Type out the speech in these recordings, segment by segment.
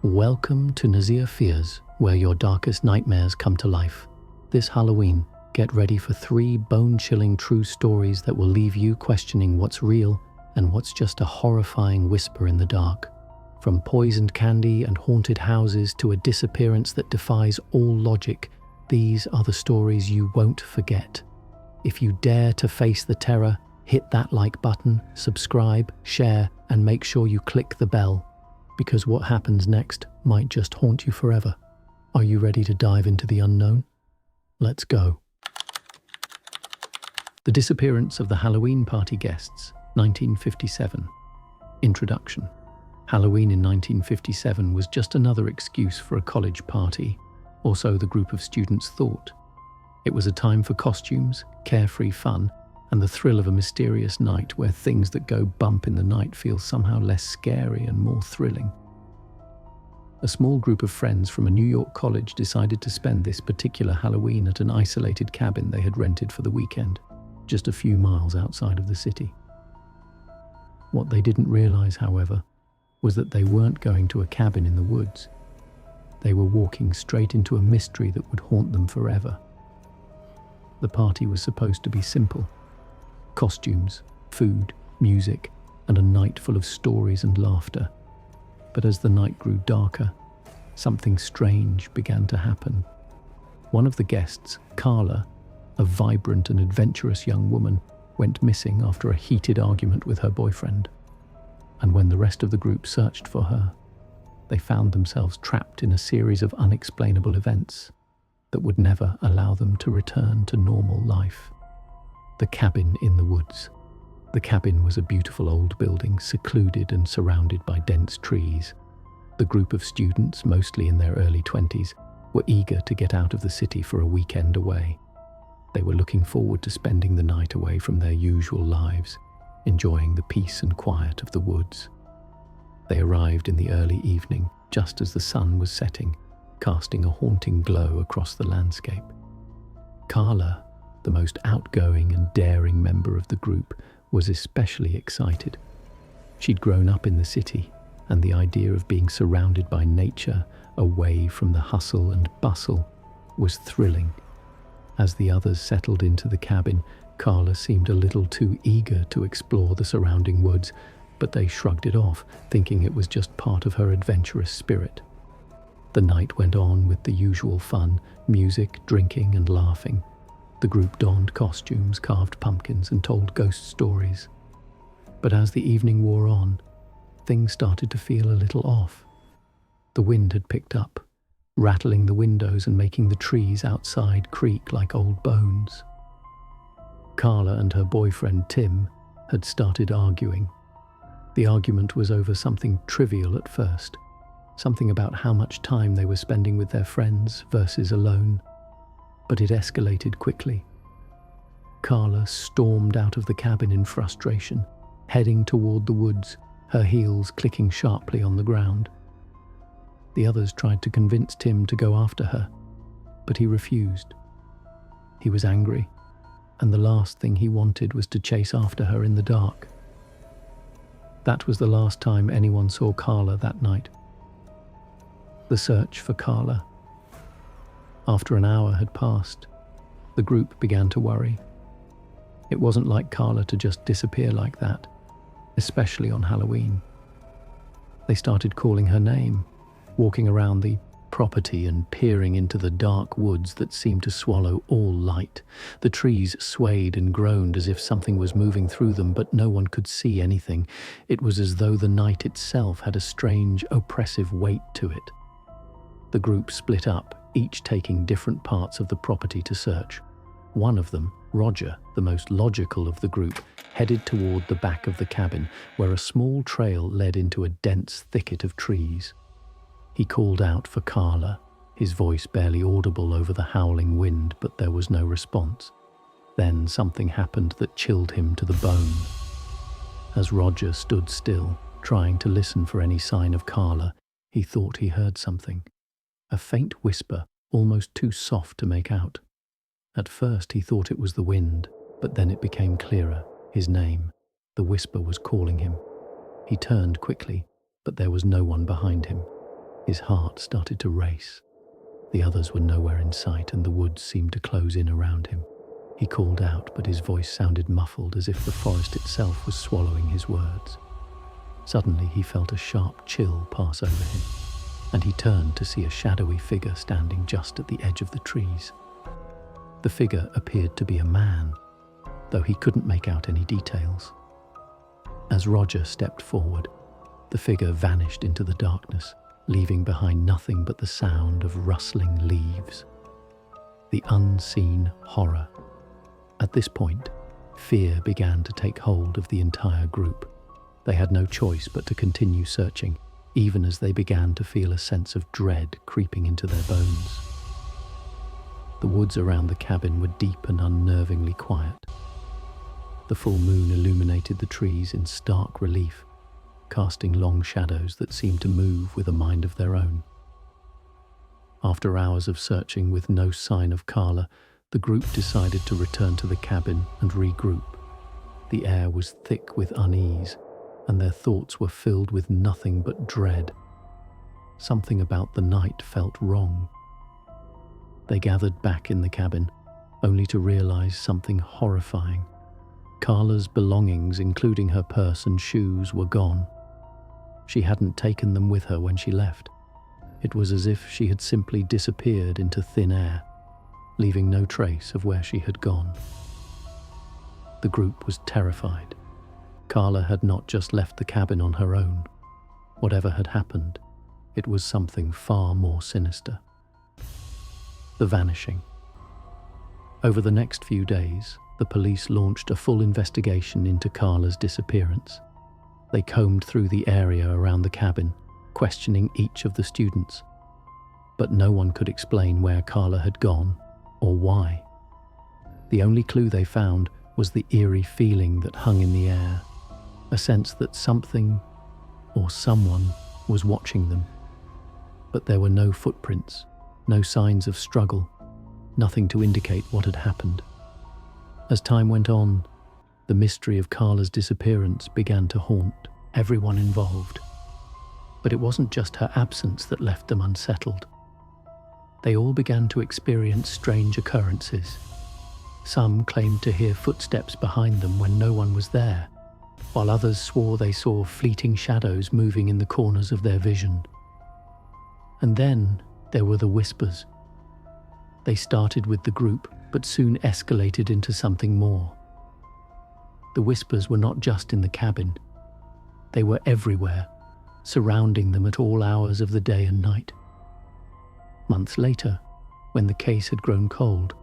Welcome to Nazir Fears, where your darkest nightmares come to life. This Halloween, get ready for 3 bone-chilling true stories that will leave you questioning what's real and what's just a horrifying whisper in the dark. From poisoned candy and haunted houses to a disappearance that defies all logic, these are the stories you won't forget. If you dare to face the terror, hit that like button, subscribe, share, and make sure you click the bell, because what happens next might just haunt you forever. Are you ready to dive into the unknown? Let's go. The disappearance of the Halloween party guests, 1957. Introduction. Halloween in 1957 was just another excuse for a college party, or so the group of students thought. It was a time for costumes, carefree fun, and the thrill of a mysterious night where things that go bump in the night feel somehow less scary and more thrilling. A small group of friends from a New York college decided to spend this particular Halloween at an isolated cabin they had rented for the weekend, just a few miles outside of the city. What they didn't realize, however, was that they weren't going to a cabin in the woods. They were walking straight into a mystery that would haunt them forever. The party was supposed to be simple. Costumes, food, music, and a night full of stories and laughter. But as the night grew darker, something strange began to happen. One of the guests, Carla, a vibrant and adventurous young woman, went missing after a heated argument with her boyfriend. And when the rest of the group searched for her, they found themselves trapped in a series of unexplainable events that would never allow them to return to normal life. The cabin in the woods. The cabin was a beautiful old building, secluded and surrounded by dense trees. The group of students, mostly in their early 20s, were eager to get out of the city for a weekend away. They were looking forward to spending the night away from their usual lives, enjoying the peace and quiet of the woods. They arrived in the early evening, just as the sun was setting, casting a haunting glow across the landscape. Carla, the most outgoing and daring member of the group, was especially excited. She'd grown up in the city, and the idea of being surrounded by nature, away from the hustle and bustle, was thrilling. As the others settled into the cabin, Carla seemed a little too eager to explore the surrounding woods, but they shrugged it off, thinking it was just part of her adventurous spirit. The night went on with the usual fun, music, drinking, and laughing. The group donned costumes, carved pumpkins, and told ghost stories. But as the evening wore on, things started to feel a little off. The wind had picked up, rattling the windows and making the trees outside creak like old bones. Carla and her boyfriend Tim had started arguing. The argument was over something trivial at first, something about how much time they were spending with their friends versus alone. But it escalated quickly. Carla stormed out of the cabin in frustration, heading toward the woods, her heels clicking sharply on the ground. The others tried to convince Tim to go after her, but he refused. He was angry, and the last thing he wanted was to chase after her in the dark. That was the last time anyone saw Carla that night. The search for Carla. After an hour had passed, the group began to worry. It wasn't like Carla to just disappear like that, especially on Halloween. They started calling her name, walking around the property and peering into the dark woods that seemed to swallow all light. The trees swayed and groaned as if something was moving through them, but no one could see anything. It was as though the night itself had a strange, oppressive weight to it. The group split up, each taking different parts of the property to search. One of them, Roger, the most logical of the group, headed toward the back of the cabin, where a small trail led into a dense thicket of trees. He called out for Carla, his voice barely audible over the howling wind, but there was no response. Then something happened that chilled him to the bone. As Roger stood still, trying to listen for any sign of Carla, he thought he heard something. A faint whisper, almost too soft to make out. At first he thought it was the wind, but then it became clearer. His name. The whisper was calling him. He turned quickly, but there was no one behind him. His heart started to race. The others were nowhere in sight, and the woods seemed to close in around him. He called out, but his voice sounded muffled, as if the forest itself was swallowing his words. Suddenly he felt a sharp chill pass over him, and he turned to see a shadowy figure standing just at the edge of the trees. The figure appeared to be a man, though he couldn't make out any details. As Roger stepped forward, the figure vanished into the darkness, leaving behind nothing but the sound of rustling leaves. The unseen horror. At this point, fear began to take hold of the entire group. They had no choice but to continue searching, even as they began to feel a sense of dread creeping into their bones. The woods around the cabin were deep and unnervingly quiet. The full moon illuminated the trees in stark relief, casting long shadows that seemed to move with a mind of their own. After hours of searching with no sign of Carla, the group decided to return to the cabin and regroup. The air was thick with unease, and their thoughts were filled with nothing but dread. Something about the night felt wrong. They gathered back in the cabin, only to realize something horrifying. Carla's belongings, including her purse and shoes, were gone. She hadn't taken them with her when she left. It was as if she had simply disappeared into thin air, leaving no trace of where she had gone. The group was terrified. Carla had not just left the cabin on her own. Whatever had happened, it was something far more sinister. The vanishing. Over the next few days, the police launched a full investigation into Carla's disappearance. They combed through the area around the cabin, questioning each of the students. But no one could explain where Carla had gone or why. The only clue they found was the eerie feeling that hung in the air, a sense that something or someone was watching them. But there were no footprints, no signs of struggle, nothing to indicate what had happened. As time went on, the mystery of Carla's disappearance began to haunt everyone involved. But it wasn't just her absence that left them unsettled. They all began to experience strange occurrences. Some claimed to hear footsteps behind them when no one was there, while others swore they saw fleeting shadows moving in the corners of their vision. And then there were the whispers. They started with the group, but soon escalated into something more. The whispers were not just in the cabin. They were everywhere, surrounding them at all hours of the day and night. Months later, when the case had grown cold,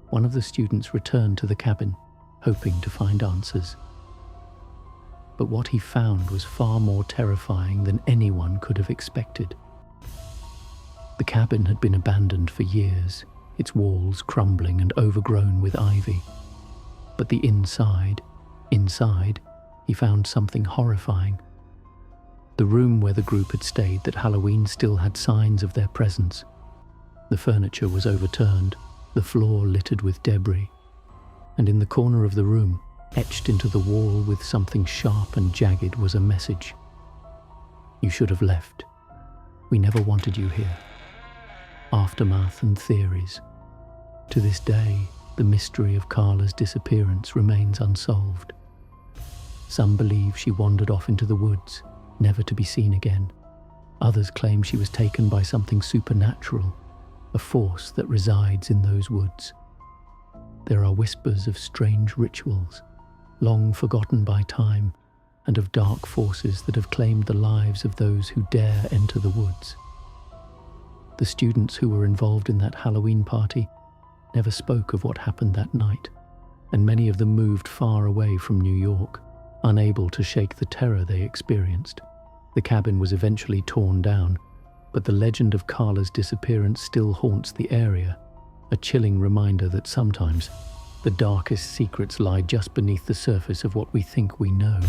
one of the students returned to the cabin, hoping to find answers. But what he found was far more terrifying than anyone could have expected. The cabin had been abandoned for years, its walls crumbling and overgrown with ivy. But the inside, he found something horrifying. The room where the group had stayed that Halloween still had signs of their presence. The furniture was overturned, the floor littered with debris, and in the corner of the room, etched into the wall with something sharp and jagged, was a message. "You should have left. We never wanted you here." Aftermath and theories. To this day, the mystery of Carla's disappearance remains unsolved. Some believe she wandered off into the woods, never to be seen again. Others claim she was taken by something supernatural, a force that resides in those woods. There are whispers of strange rituals, long forgotten by time, and of dark forces that have claimed the lives of those who dare enter the woods. The students who were involved in that Halloween party never spoke of what happened that night, and many of them moved far away from New York, unable to shake the terror they experienced. The cabin was eventually torn down, but the legend of Carla's disappearance still haunts the area, a chilling reminder that sometimes the darkest secrets lie just beneath the surface of what we think we know.